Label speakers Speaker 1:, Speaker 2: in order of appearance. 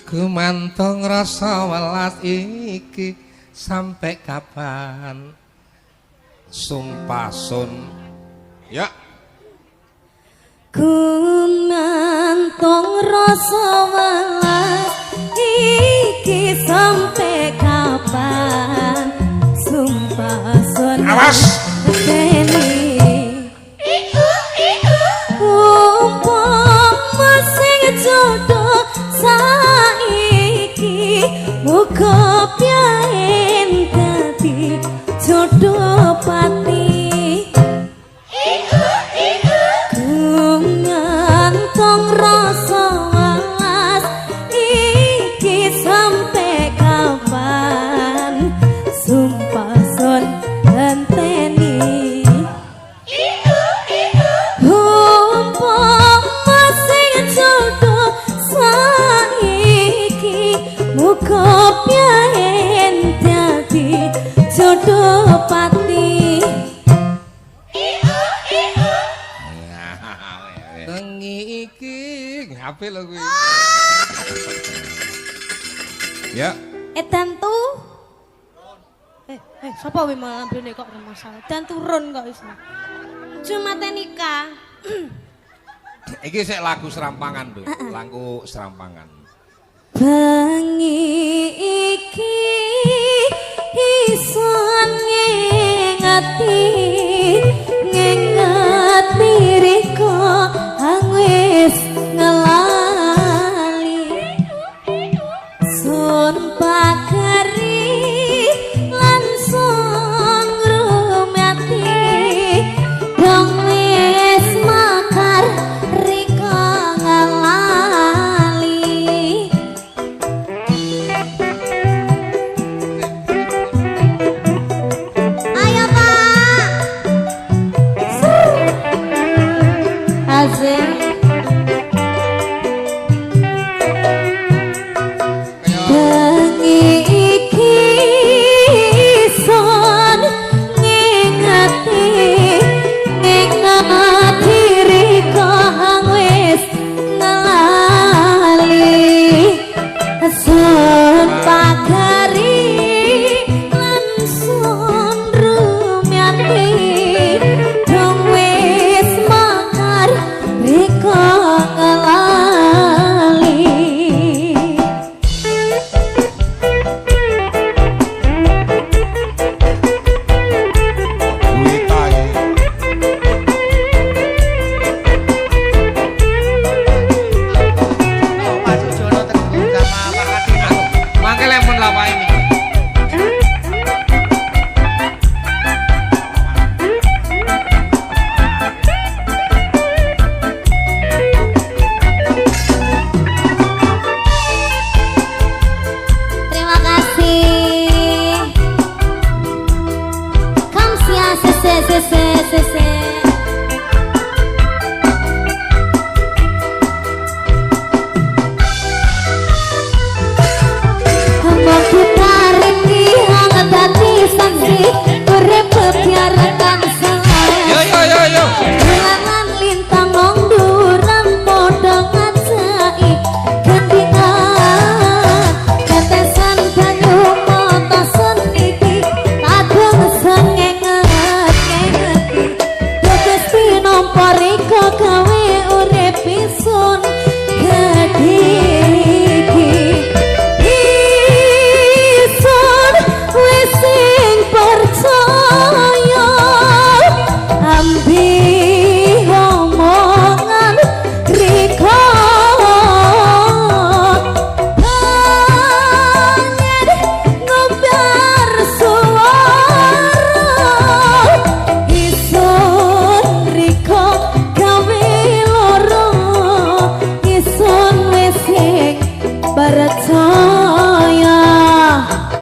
Speaker 1: Gumantong rasa welas iki sampai kapan? Sumpah sun. Ya.
Speaker 2: Gumantong rasa welas iki sampai kapan? Sumpah sun.
Speaker 1: Awas.
Speaker 2: Umpama sing jodoh saiki muga piyen dadi jodoh pati. Gumantong rasa welas iki sampai kapan? Sumpah sun ganteni. Umpama sing jodoh saiki muga piyen dadi jodoh pati.
Speaker 1: Bengi iki ngape lho kuwi? Ya.
Speaker 2: Edan tu. Sapa wae mambene kok masalah. Dan turun kok iso. Cuma nikah.
Speaker 1: Iki sik lagu serampangan lho, lagu serampangan.
Speaker 2: Bengi iki iso ngingati nginget miriko wis ngelali sun pagari